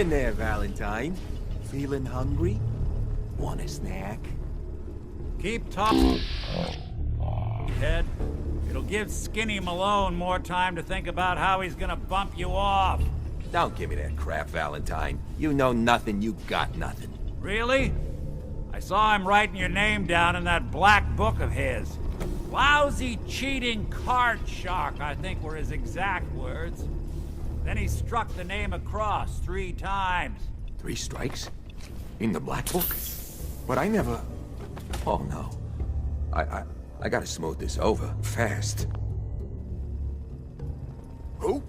in there, Valentine? Feeling hungry? Want a snack? Keep talking, Ted. It'll give Skinny Malone more time to think about how he's gonna bump you off. Don't give me that crap, Valentine. You know nothing, you got nothing. Really? I saw him writing your name down in that black book of his. Lousy, cheating card shark, I think were his exact words. Then he struck the name across 3 times. 3 strikes? In the black book? But I never... Oh, no. I gotta smooth this over, fast. Who?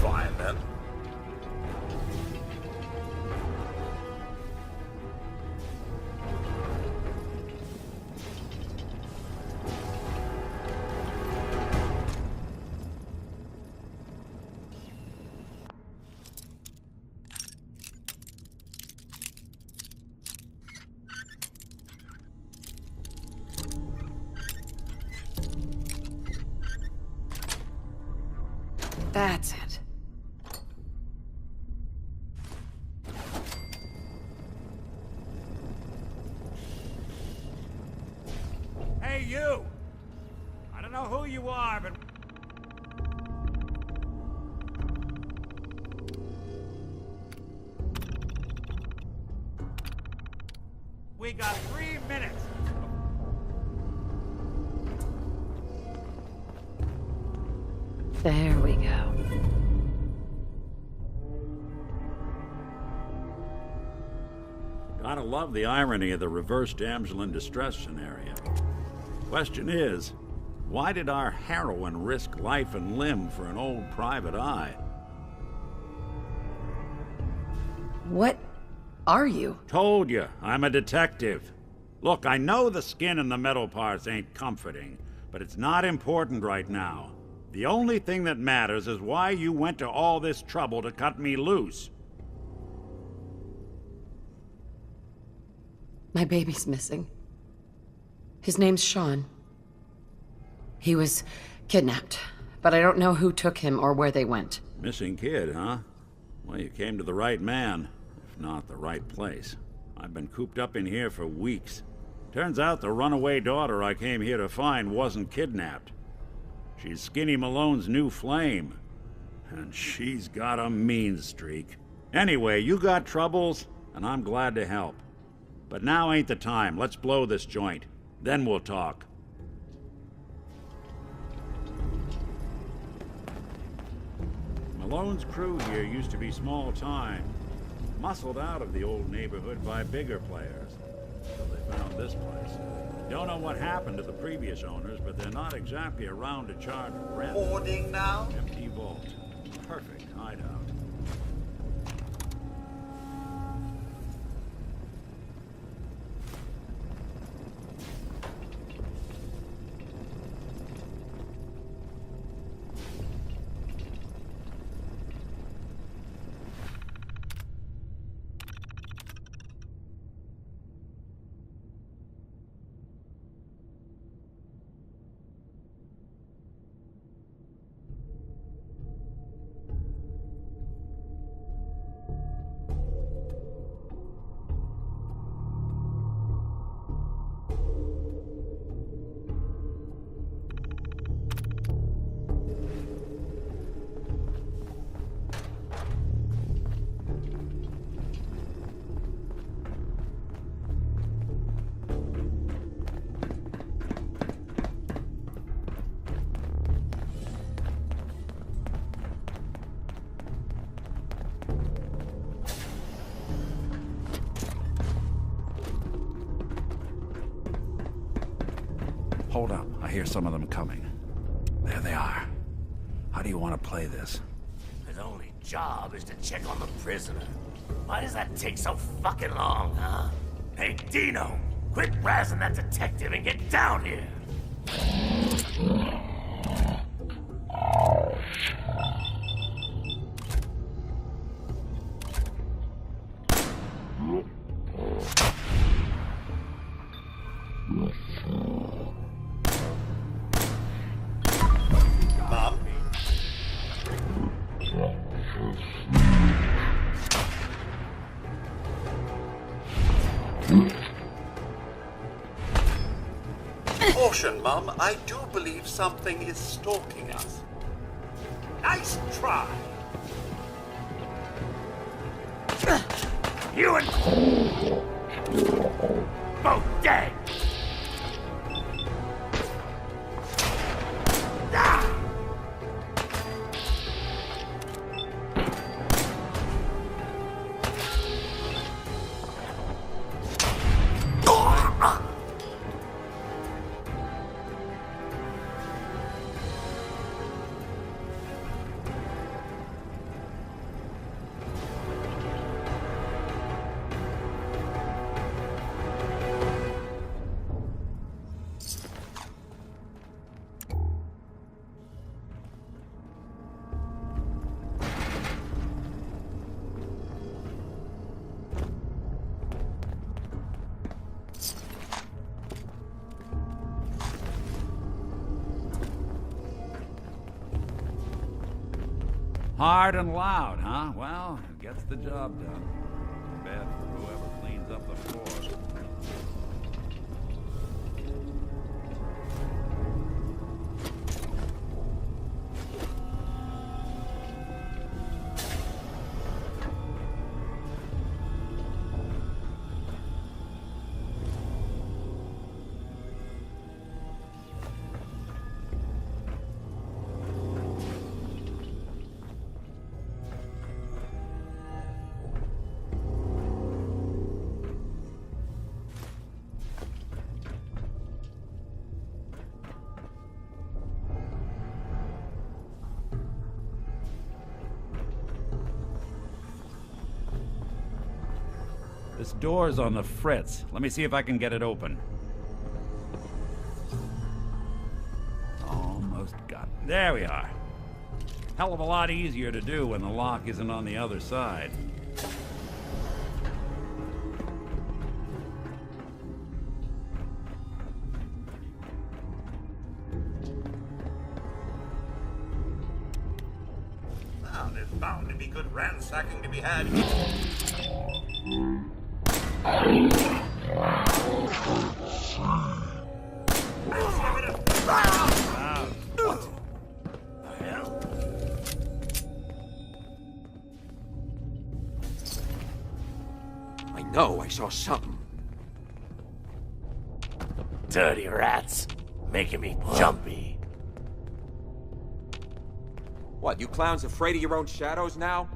Fireman. That's it. Hey, you! I don't know who you are, but... We got 3 minutes. There we go. Gotta love the irony of the reverse damsel in distress scenario. Question is, why did our heroine risk life and limb for an old private eye? What are you? Told you, I'm a detective. Look, I know the skin and the metal parts ain't comforting, but it's not important right now. The only thing that matters is why you went to all this trouble to cut me loose. My baby's missing. His name's Sean. He was kidnapped, but I don't know who took him or where they went. Missing kid, huh? Well, you came to the right man, if not the right place. I've been cooped up in here for weeks. Turns out the runaway daughter I came here to find wasn't kidnapped. She's Skinny Malone's new flame. And she's got a mean streak. Anyway, you got troubles, and I'm glad to help. But now ain't the time. Let's blow this joint. Then we'll talk. Malone's crew here used to be small time. Muscled out of the old neighborhood by bigger players. So they found this place. Don't know what happened to the previous owners, but they're not exactly around to charge rent. Hoarding now? Empty vault. Perfect hideout. Hold up. I hear some of them coming. There they are. How do you want to play this? His only job is to check on the prisoner. Why does that take so fucking long, huh? Hey, Dino, quit razzing that detective and get down here! Mom? Caution, Mum. I do believe something is stalking us. Nice try! You and... both dead! Ah! Hard and loud, huh? Well, it gets the job done. Bad for whoever cleans up the floor. This door's on the fritz. Let me see if I can get it open. Almost got it. There we are. Hell of a lot easier to do when the lock isn't on the other side. Now, there's bound to be good ransacking to be had. I know I saw something. Dirty rats. Making me jumpy. What, you clowns afraid of your own shadows now?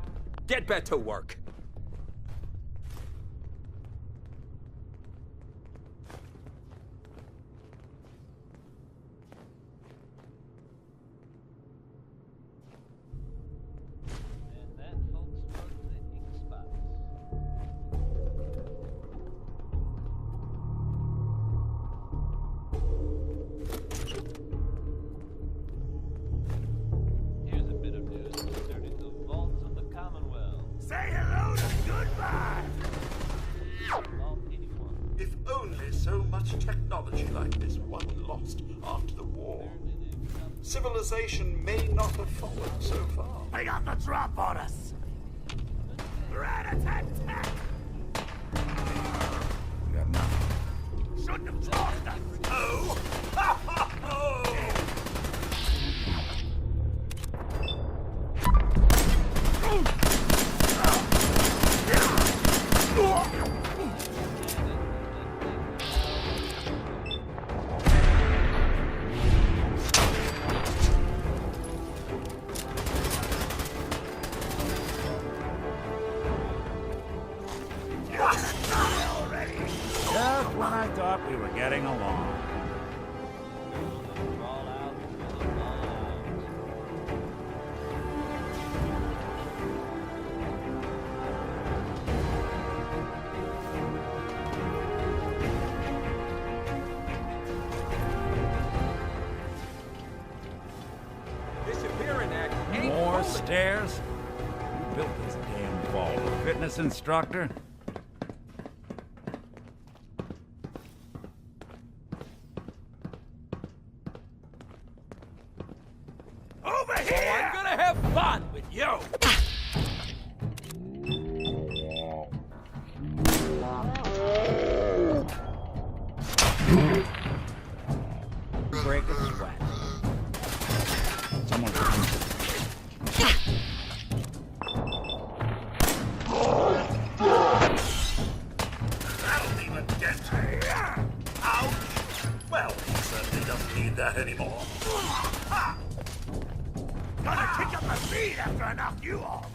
Get back to work. Say hello to goodbye! If only so much technology like this wasn't lost after the war. Civilization may not have fallen so far. They got the drop on us! Rat-a-tat-tat! We got nothing. Shouldn't have lost us! Oh! Just when I thought we were getting along. stairs? Who built this damn vault? A fitness instructor? Over here! I'm gonna have fun with you! Break a sweat. Someone That'll leave a dent. Ouch! Well, he certainly doesn't need that anymore. Gonna kick up my feet after I knock you off!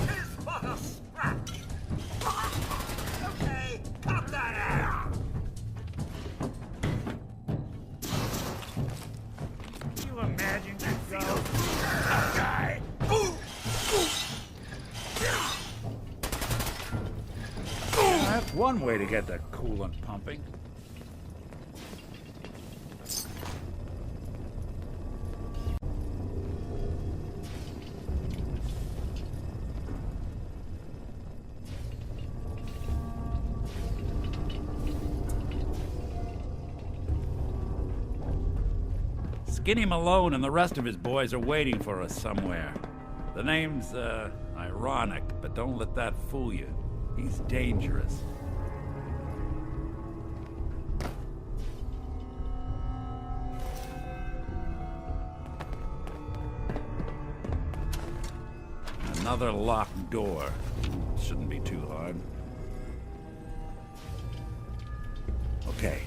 Tis but a scratch. Okay, cut that out. You imagine that go? Guy! That's one way to get the coolant pumping. Skinny Malone and the rest of his boys are waiting for us somewhere. The name's, ironic, but don't let that fool you. He's dangerous. Another locked door. Shouldn't be too hard. Okay.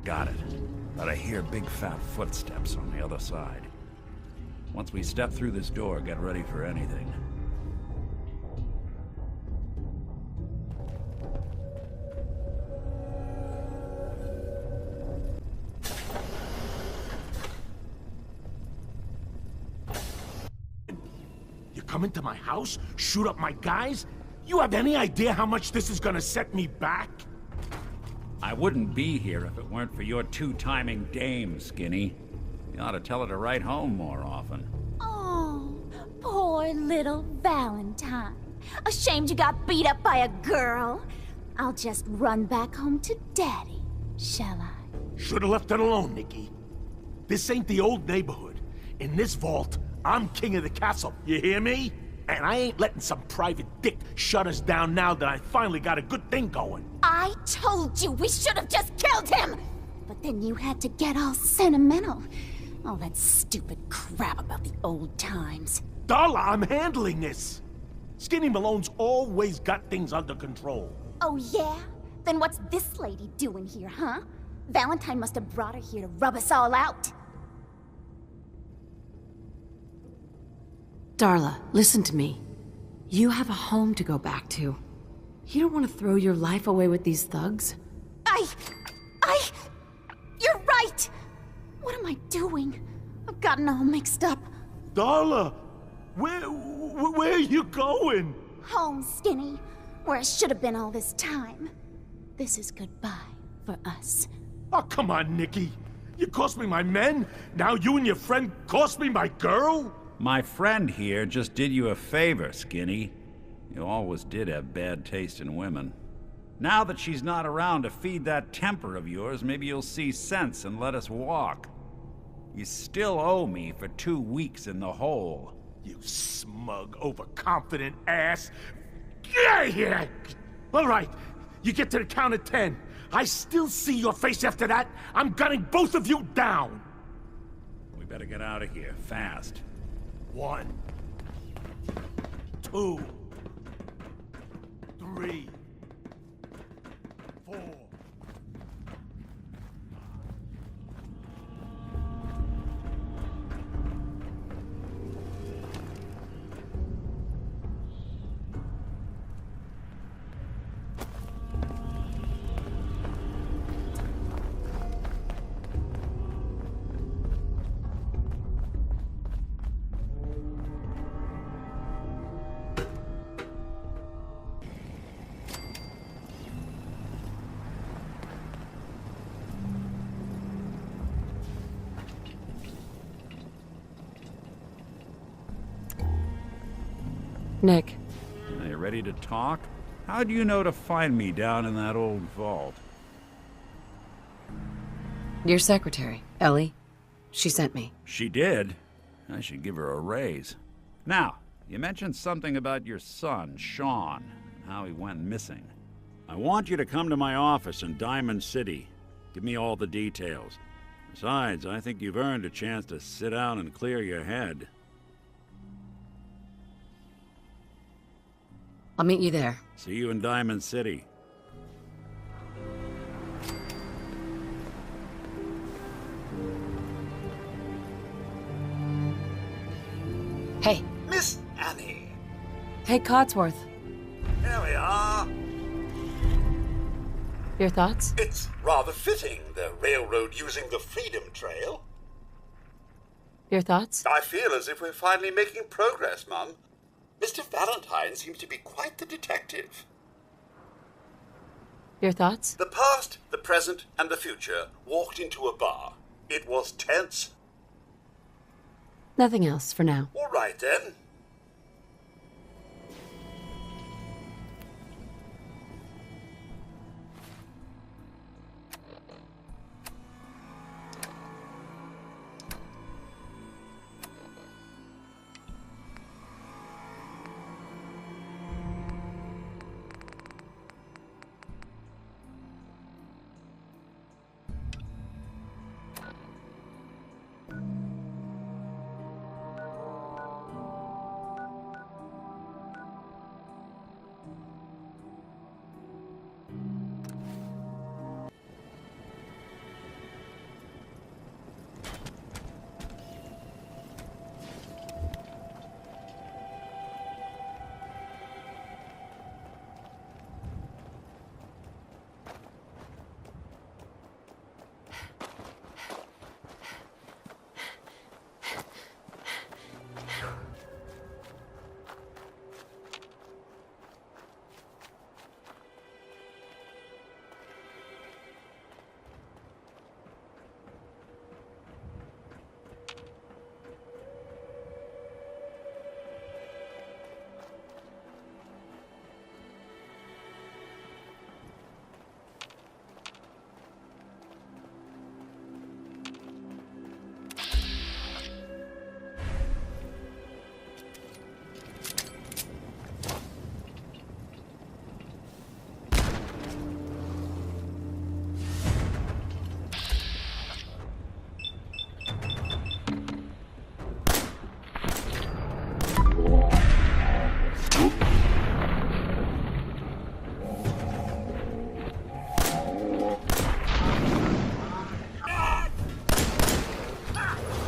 Got it. But I hear big fat footsteps on the other side. Once we step through this door, get ready for anything. You come into my house, shoot up my guys? You have any idea how much this is gonna set me back? I wouldn't be here if it weren't for your two-timing dame, Skinny. You ought to tell her to write home more often. Oh, poor little Valentine. Ashamed you got beat up by a girl? I'll just run back home to Daddy, shall I? Should've left it alone, Nikki. This ain't the old neighborhood. In this vault, I'm king of the castle, you hear me? And I ain't letting some private dick shut us down now that I finally got a good thing going. I told you we should have just killed him! But then you had to get all sentimental. All that stupid crap about the old times. Darla, I'm handling this. Skinny Malone's always got things under control. Oh yeah? Then what's this lady doing here, huh? Valentine must have brought her here to rub us all out. Darla, listen to me. You have a home to go back to. You don't want to throw your life away with these thugs? You're right! What am I doing? I've gotten all mixed up. Darla, where are you going? Home, Skinny. Where I should have been all this time. This is goodbye for us. Oh, come on, Nikki. You cost me my men, now you and your friend cost me my girl? My friend here just did you a favor, Skinny. You always did have bad taste in women. Now that she's not around to feed that temper of yours, maybe you'll see sense and let us walk. You still owe me for 2 weeks in the hole. You smug, overconfident ass. Get out of here! All right, you get to the count of 10. I still see your face after that. I'm gunning both of you down. We better get out of here, fast. 1, 2. 3, 4. Nick, Are you ready to talk? How do you know to find me down in that old vault? your secretary, Ellie. She sent me. She did. I should give her a raise. Now, you mentioned something about your son, Sean, and how he went missing. I want you to come to my office in Diamond City. Give me all the details. Besides, I think you've earned a chance to sit down and clear your head. I'll meet you there. See you in Diamond City. Hey. Miss Annie, Hey, Codsworth. here we are. Your thoughts? It's rather fitting, the railroad using the Freedom Trail. Your thoughts? I feel as if we're finally making progress, Mum. Mr. Valentine seems to be quite the detective. Your thoughts? The past, the present, and the future walked into a bar. It was tense. Nothing else for now. All right, then.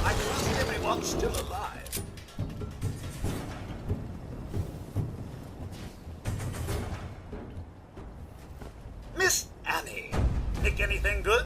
I trust everyone's still alive. Miss Annie, pick anything good?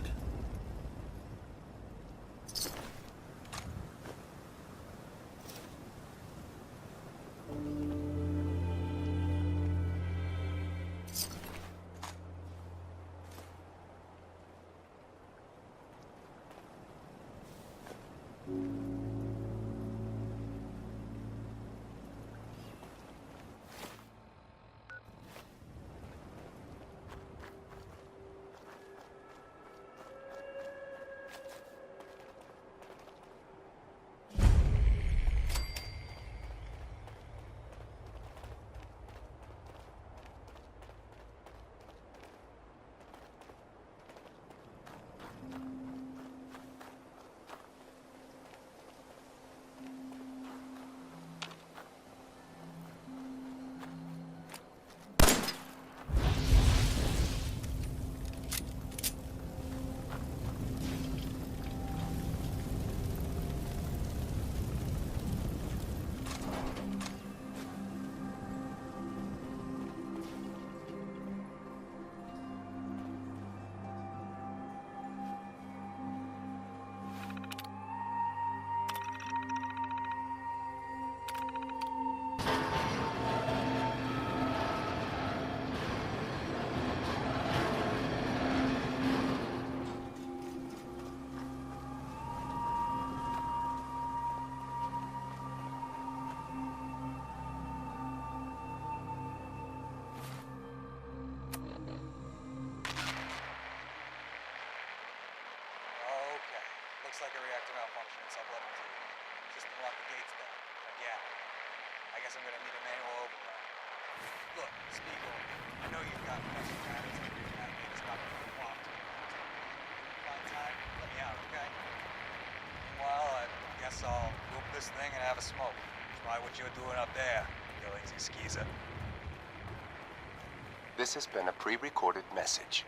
Looks like a reactor malfunction in sub-level 2. System lock the gates down. Again. I guess I'm gonna need a manual override. Look, Spiegel, I know you've got pressing matters like reading that latest copy of the plot. Find time, let me out, okay? Meanwhile, I guess I'll loop this thing and have a smoke. Try what you're doing up there, you lazy skeezer. This has been a pre-recorded message.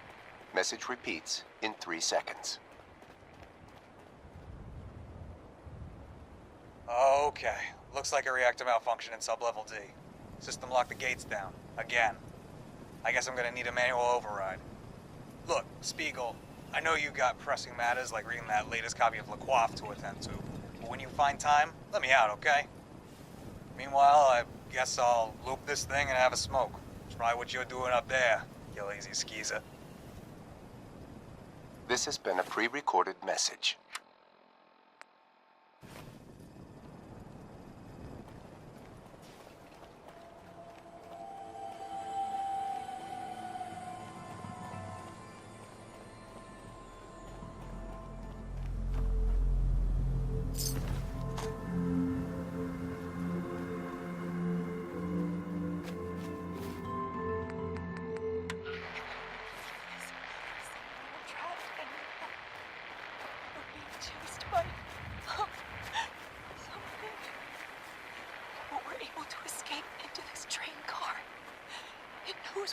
Message repeats in 3 seconds. Okay. Looks like a reactor malfunction in sub-level D. System lock the gates down. Again. I guess I'm gonna need a manual override. Look, Spiegel, I know you got pressing matters like reading that latest copy of Le Coiffe to attend to, but when you find time, let me out, okay? Meanwhile, I guess I'll loop this thing and have a smoke. Try what you're doing up there, you lazy skeezer. This has been a pre-recorded message.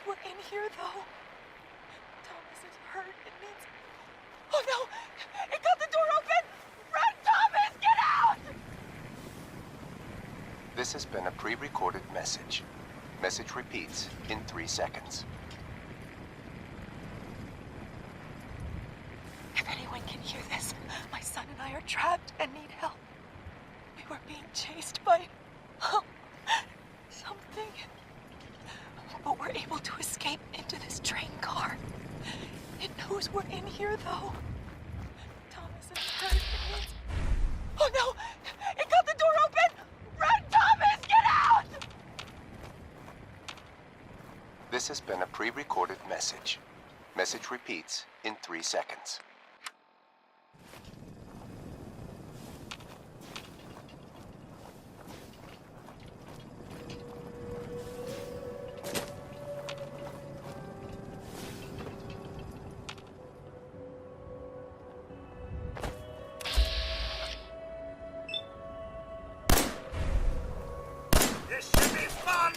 We're in here, though. Thomas is hurt. It means... Oh, no! It got the door open! Run, Thomas! Get out! This has been a pre-recorded message. Message repeats in 3 seconds. If anyone can hear this, my son and I are trapped and need help. We were being chased by... something... But we're able to escape into this train car. It knows we're in here, though. Thomas is hurt. It means... Oh, no! It got the door open! Run, Thomas! Get out! This has been a pre-recorded message. Message repeats in 3 seconds. This should be fun!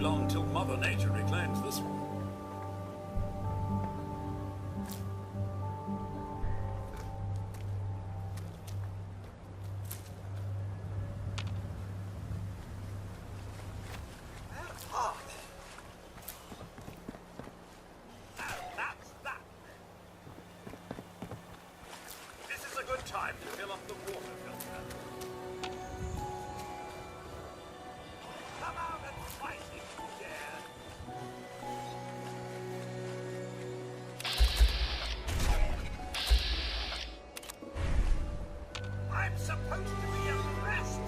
long till Mother Nature reclaims this one. Time to fill up the water filter. Come out and fight if you dare. I'm supposed to be impressed.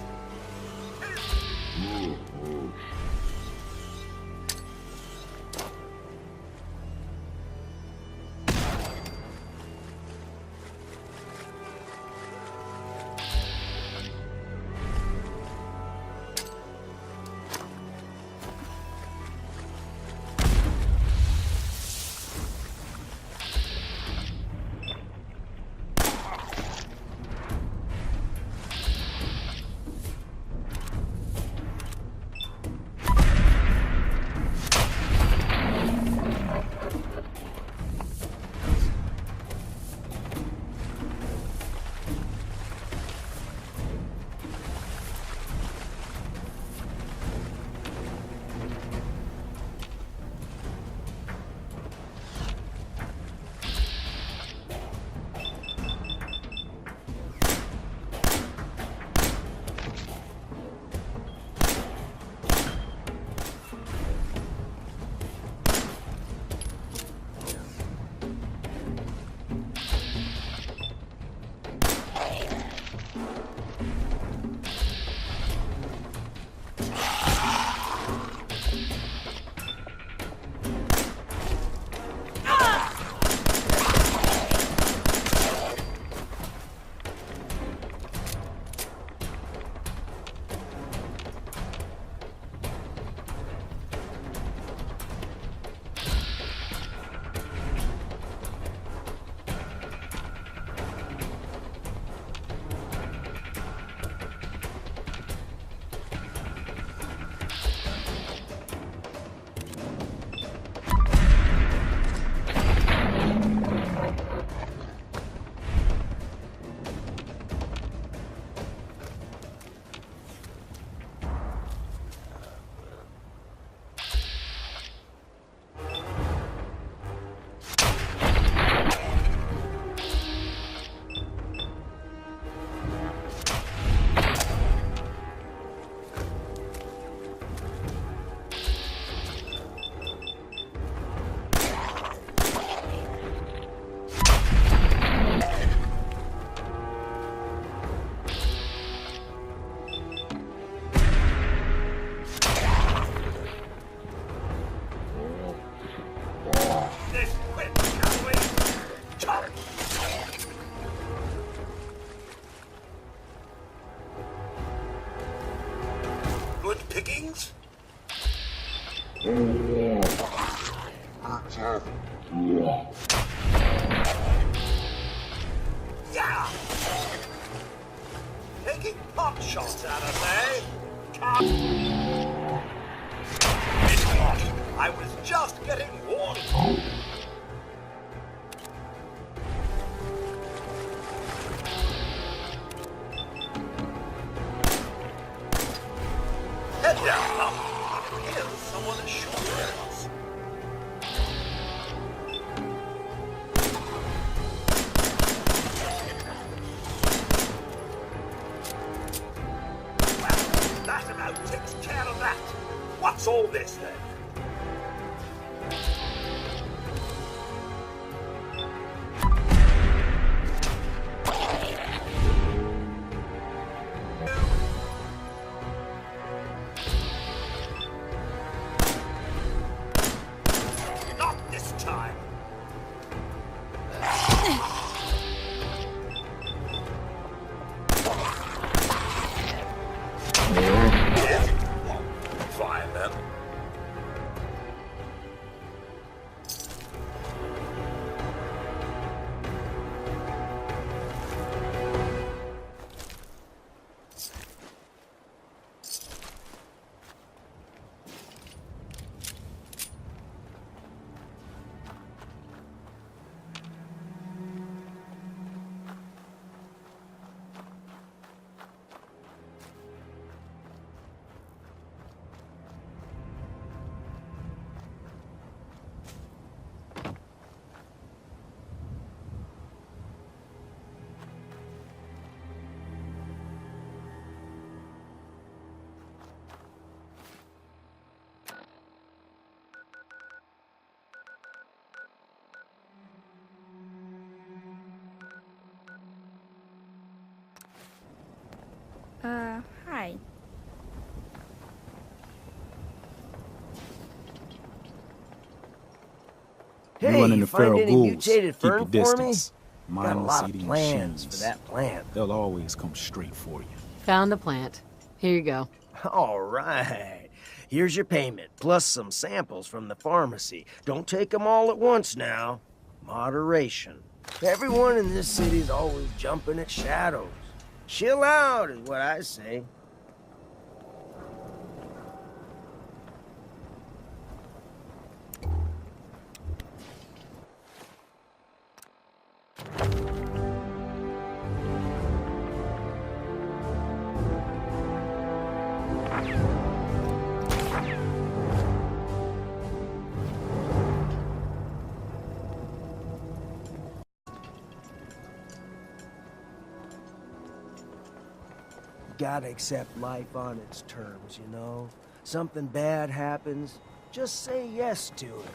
pickings? Yeah! Taking pot shots at us, eh? I was just getting warned. Head down, Pop. It appears someone is shooting at us. Well, that about takes care of that. What's all this, then? Hi. You Hey, run into you find feral any ghouls, mutated keep your fern for me? distance. Got a Mindless lot of eating plans machines. for that plant. They'll always come straight for you. Found the plant. Here you go. All right. Here's your payment, plus some samples from the pharmacy. Don't take them all at once now. Moderation. Everyone in this city's always jumping at shadows. Chill out is what I say. Gotta accept life on its terms, you know? Something bad happens, just say yes to it.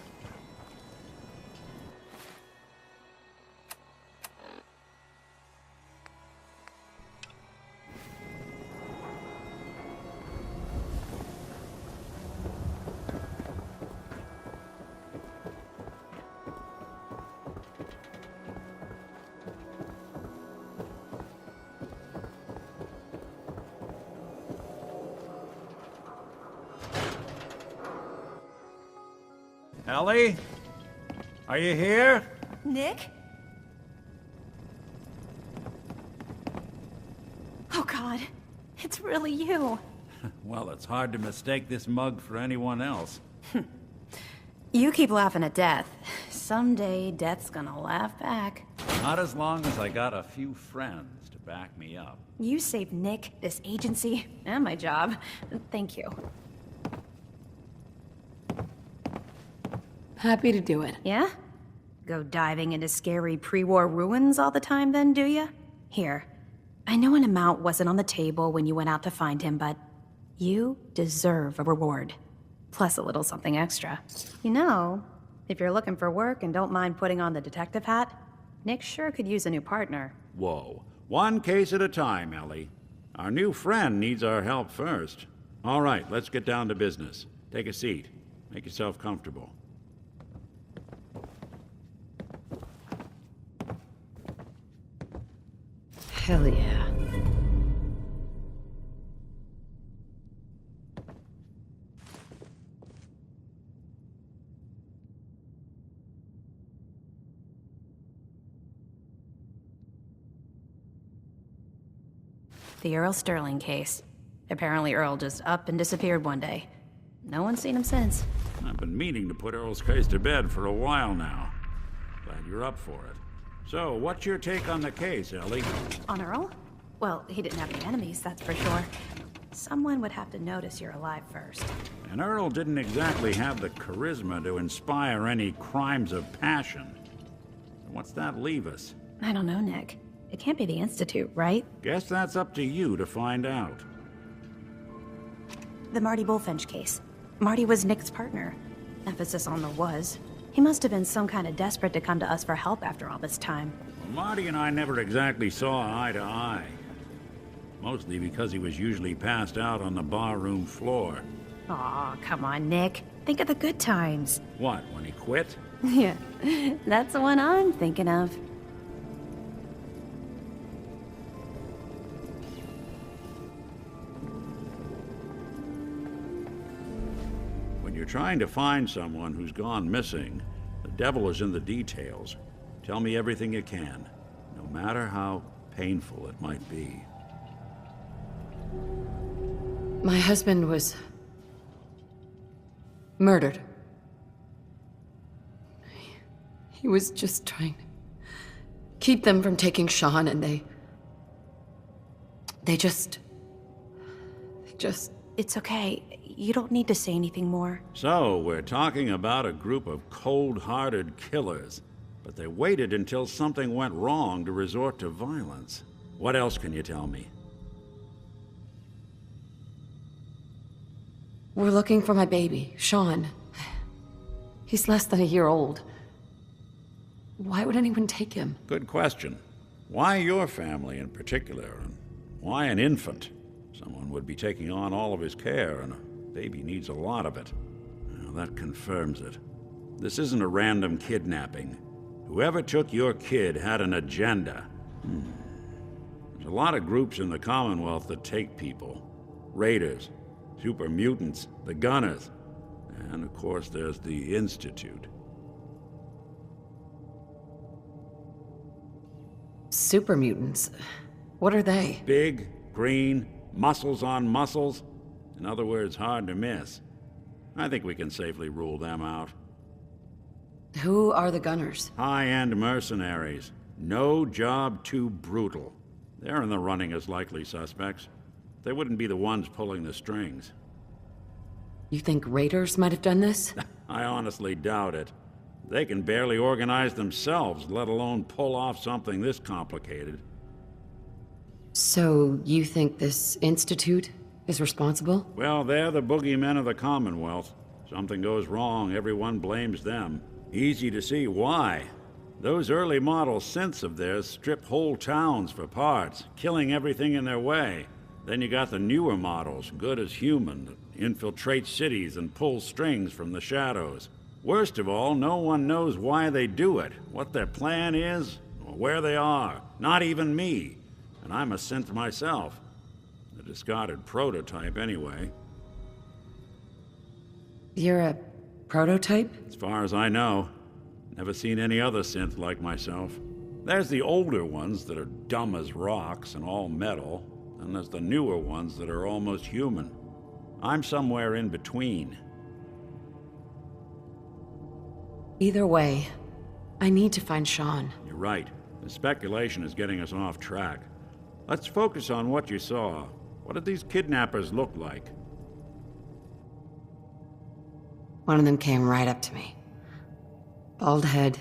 Ellie? Are you here? Nick? Oh, God. It's really you. Well, it's hard to mistake this mug for anyone else. You keep laughing at death. Someday, death's gonna laugh back. Not as long as I got a few friends to back me up. You saved Nick, this agency, and my job. Thank you. Happy to do it. Yeah? Go diving into scary pre-war ruins all the time then, do ya? Here. I know an amount wasn't on the table when you went out to find him, but you deserve a reward. Plus a little something extra. You know, if you're looking for work and don't mind putting on the detective hat, Nick sure could use a new partner. Whoa. One case at a time, Ellie. Our new friend needs our help first. All right, let's get down to business. Take a seat. Make yourself comfortable. Hell yeah. The Earl Sterling case. Apparently Earl just up and disappeared one day. No one's seen him since. I've been meaning to put Earl's case to bed for a while now. Glad you're up for it. So, what's your take on the case, Ellie? On Earl? Well, he didn't have any enemies, that's for sure. Someone would have to notice you're alive first. And Earl didn't exactly have the charisma to inspire any crimes of passion. What's that leave us? I don't know, Nick. It can't be the Institute, right? Guess that's up to you to find out. The Marty Bullfinch case. Marty was Nick's partner. Emphasis on the was. He must have been some kind of desperate to come to us for help after all this time. Well, Marty and I never exactly saw eye to eye. Mostly because he was usually passed out on the barroom floor. Aw, come on, Nick. Think of the good times. What, when he quit? Yeah, that's the one I'm thinking of. When you're trying to find someone who's gone missing, the devil is in the details. Tell me everything you can, no matter how painful it might be. My husband was murdered. He was just trying to keep them from taking Sean, and they just... It's okay. You don't need to say anything more. So, we're talking about a group of cold-hearted killers, but they waited until something went wrong to resort to violence. What else can you tell me? We're looking for my baby, Sean. He's less than a year old. Why would anyone take him? Good question. Why your family in particular, and why an infant? Someone would be taking on all of his care, and a baby needs a lot of it. Well, that confirms it. This isn't a random kidnapping. Whoever took your kid had an agenda. There's a lot of groups in the Commonwealth that take people. Raiders, super mutants, the Gunners, and of course there's the Institute. Super mutants? What are they? Big, green, muscles on muscles. In other words, hard to miss. I think we can safely rule them out. Who are the Gunners? High-end mercenaries. No job too brutal. They're in the running as likely suspects. They wouldn't be the ones pulling the strings. You think raiders might have done this? I honestly doubt it. They can barely organize themselves, let alone pull off something this complicated. So, you think this Institute is responsible? Well, they're the boogeymen of the Commonwealth. Something goes wrong, everyone blames them. Easy to see why. Those early model synths of theirs strip whole towns for parts, killing everything in their way. Then you got the newer models, good as human, that infiltrate cities and pull strings from the shadows. Worst of all, no one knows why they do it, what their plan is, or where they are. Not even me. And I'm a synth myself. A discarded prototype, anyway. You're a prototype? As far as I know. Never seen any other synth like myself. There's the older ones that are dumb as rocks and all metal, and there's the newer ones that are almost human. I'm somewhere in between. Either way, I need to find Sean. You're right. The speculation is getting us off track. Let's focus on what you saw. What did these kidnappers look like? One of them came right up to me. Bald head,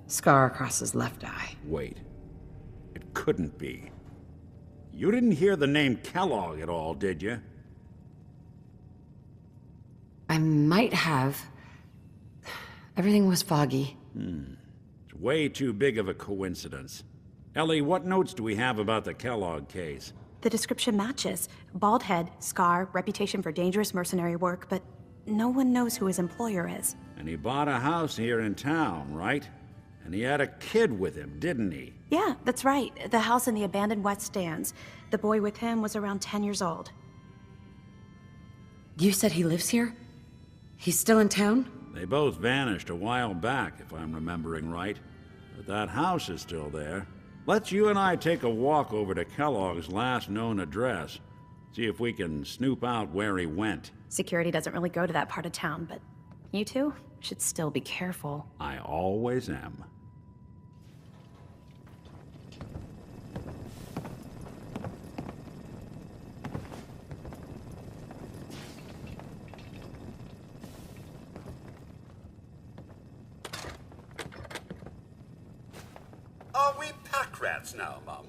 scar across his left eye. Wait. It couldn't be. You didn't hear the name Kellogg at all, did you? I might have. Everything was foggy. It's way too big of a coincidence. Ellie, what notes do we have about the Kellogg case? The description matches. Bald head, scar, reputation for dangerous mercenary work, but no one knows who his employer is. And he bought a house here in town, right? And he had a kid with him, didn't he? Yeah, that's right. The house in the abandoned West Stands. The boy with him was around 10 years old. You said he lives here? He's still in town? They both vanished a while back, if I'm remembering right. But that house is still there. Let's you and I take a walk over to Kellogg's last known address. See if we can snoop out where he went. Security doesn't really go to that part of town, but you two should still be careful. I always am. Are we pack rats now, Mum?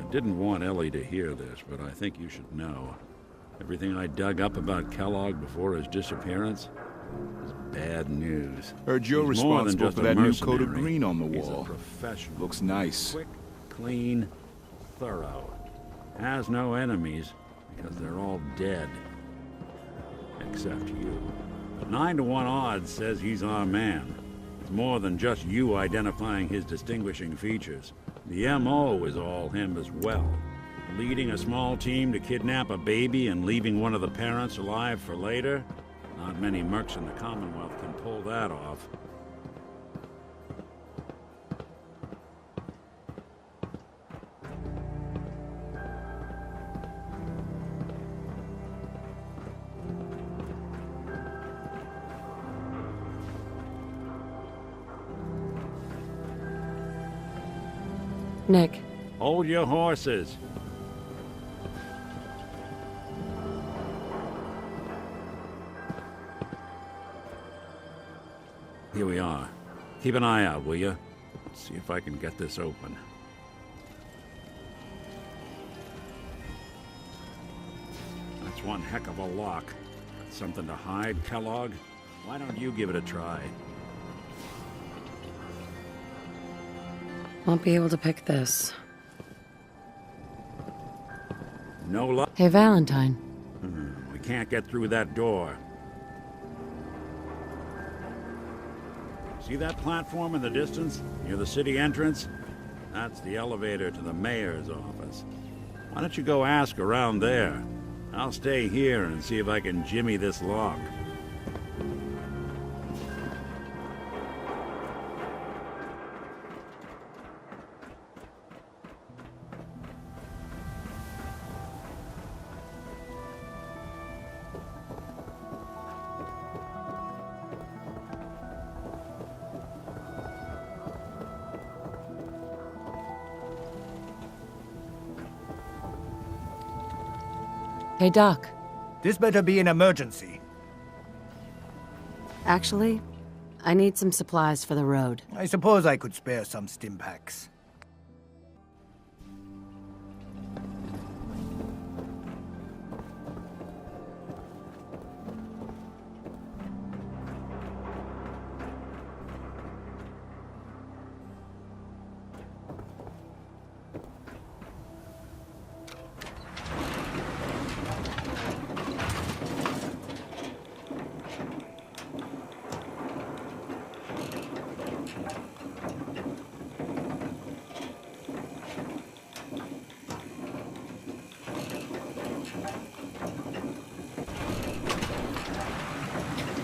Didn't want Ellie to hear this, but I think you should know. Everything I dug up about Kellogg before his disappearance is bad news. Heard you're He's more than responsible just for a that new coat of mercenary. green on the He's a wall. professional. Looks nice. Quick, clean, thorough. Has no enemies because they're all dead. Except you. But 9-1 odds says he's our man. It's more than just you identifying his distinguishing features. The MO is all him as well. Leading a small team to kidnap a baby and leaving one of the parents alive for later? Not many mercs in the Commonwealth can pull that off. Nick. Hold your horses. Here we are. Keep an eye out, will you? Let's see if I can get this open. That's one heck of a lock. Got something to hide, Kellogg? Why don't you give it a try? Won't be able to pick this. No luck? Hey, Valentine. We can't get through that door. See that platform in the distance, near the city entrance? That's the elevator to the mayor's office. Why don't you go ask around there? I'll stay here and see if I can jimmy this lock. Hey, Doc. This better be an emergency. Actually, I need some supplies for the road. I suppose I could spare some stim packs.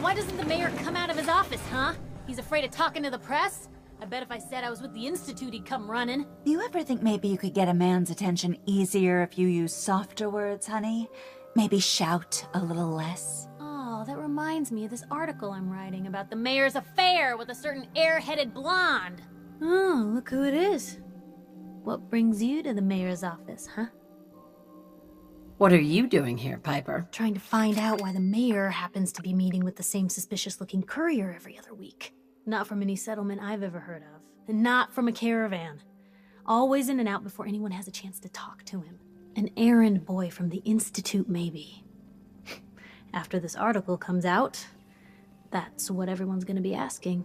Why doesn't the mayor come out of his office, huh? He's afraid of talking to the press? I bet if I said I was with the Institute, he'd come running. You ever think maybe you could get a man's attention easier if you use softer words, honey? Maybe shout a little less? Oh, that reminds me of this article I'm writing about the mayor's affair with a certain air-headed blonde. Oh, look who it is. What brings you to the mayor's office, huh? What are you doing here, Piper? Trying to find out why the mayor happens to be meeting with the same suspicious-looking courier every other week. Not from any settlement I've ever heard of. And not from a caravan. Always in and out before anyone has a chance to talk to him. An errand boy from the Institute, maybe. After this article comes out, that's what everyone's gonna be asking.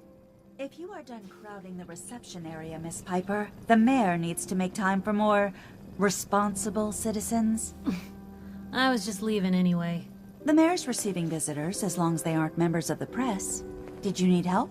If you are done crowding the reception area, Miss Piper, the mayor needs to make time for more responsible citizens. I was just leaving anyway. The mayor's receiving visitors as long as they aren't members of the press. Did you need help?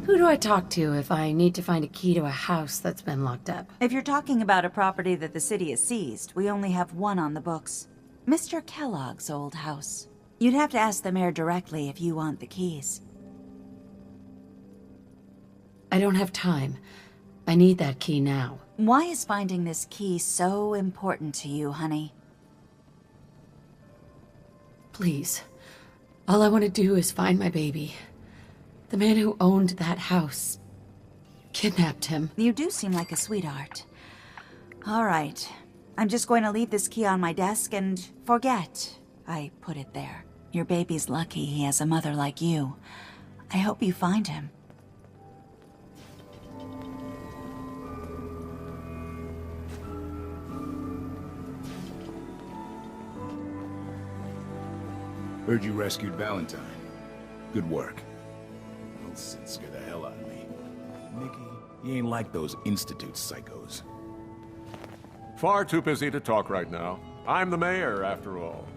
Who do I talk to if I need to find a key to a house that's been locked up? If you're talking about a property that the city has seized, we only have one on the books. Mr. Kellogg's old house. You'd have to ask the mayor directly if you want the keys. I don't have time. I need that key now. Why is finding this key so important to you, honey? Please. All I want to do is find my baby. The man who owned that house kidnapped him. You do seem like a sweetheart. All right. I'm just going to leave this key on my desk and forget I put it there. Your baby's lucky he has a mother like you. I hope you find him. Heard you rescued Valentine. Good work. Well, scared the hell out of me. Nicky, you ain't like those Institute psychos. Far too busy to talk right now. I'm the mayor, after all.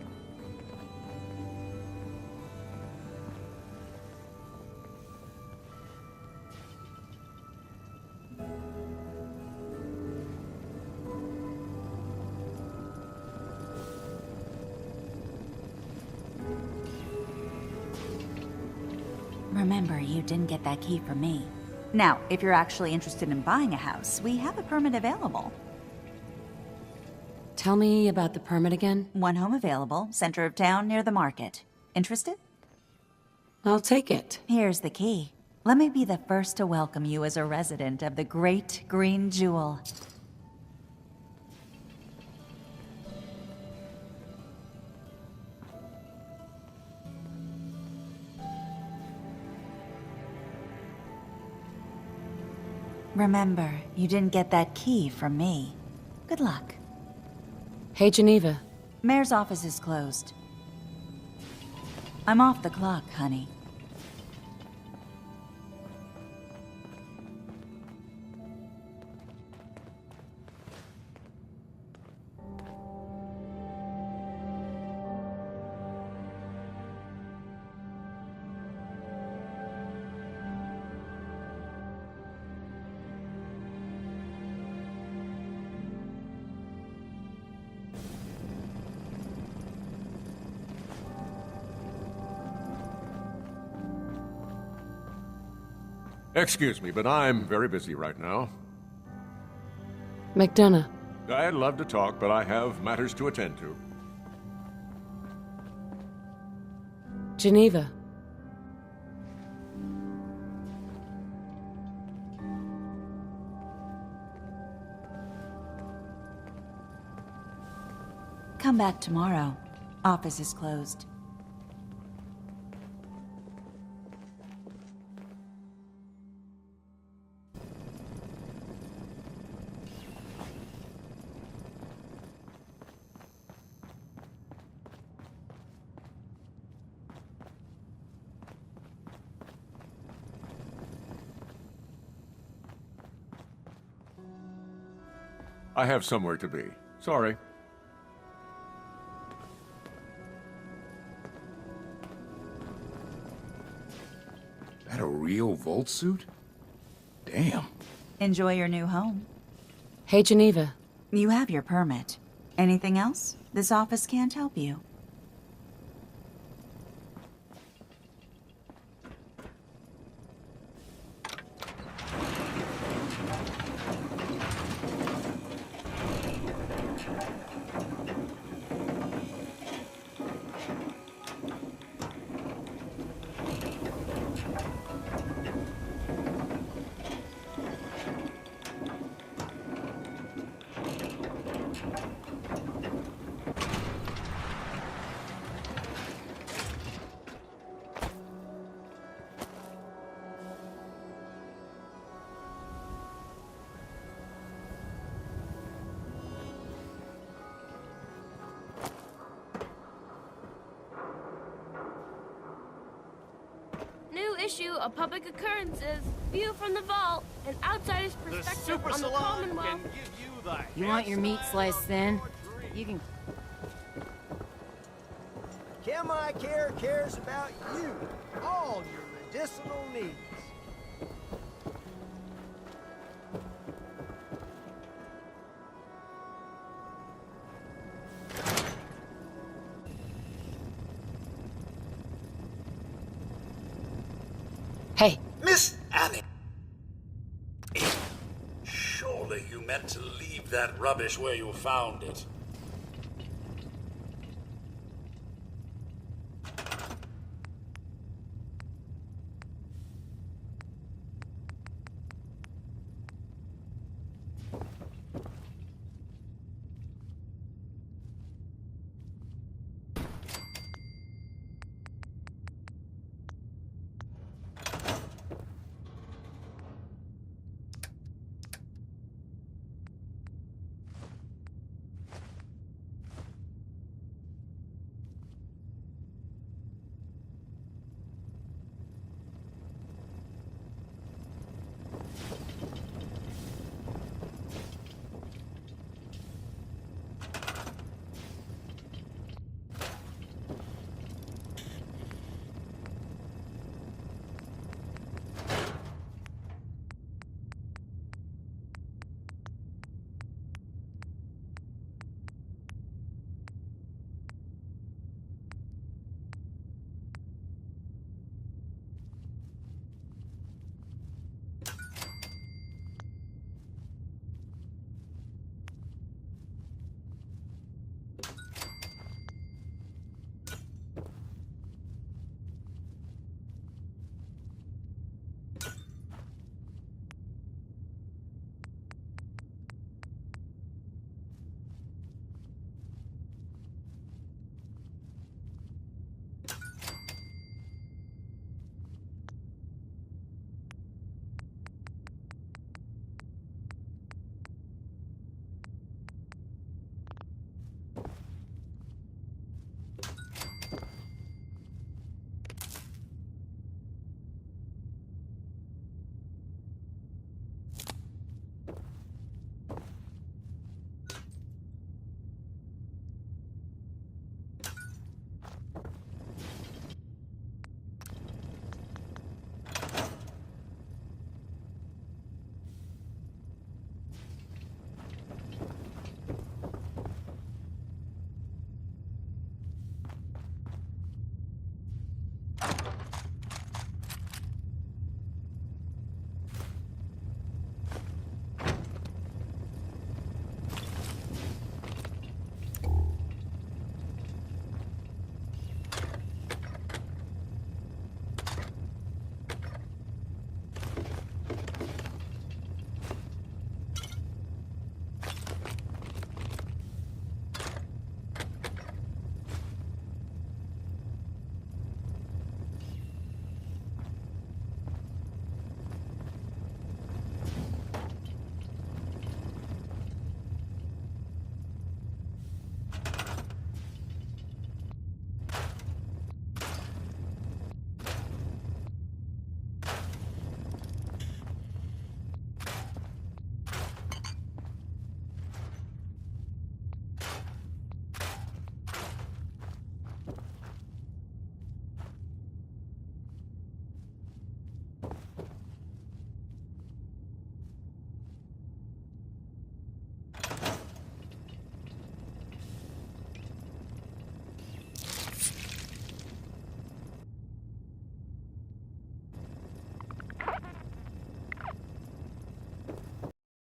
Remember, you didn't get that key from me. Now, if you're actually interested in buying a house, we have a permit available. Tell me about the permit again. One home available, center of town near the market. Interested? I'll take it. Here's the key. Let me be the first to welcome you as a resident of the Great Green Jewel. Remember, you didn't get that key from me. Good luck. Hey, Geneva. Mayor's office is closed. I'm off the clock, honey. Excuse me, but I'm very busy right now. McDonough. I'd love to talk, but I have matters to attend to. Geneva. Come back tomorrow. Office is closed. I have somewhere to be. Sorry. That a real Volt suit? Damn. Enjoy your new home. Hey, Geneva. You have your permit. Anything else? This office can't help you. New issue of Public Occurrences. View from the vault. An outsider's perspective on the Commonwealth. You want your meat sliced thin? You can... Chemi Care cares about you, all your medicinal needs. Hey. Miss Annie. Surely you meant to leave that rubbish where you found it.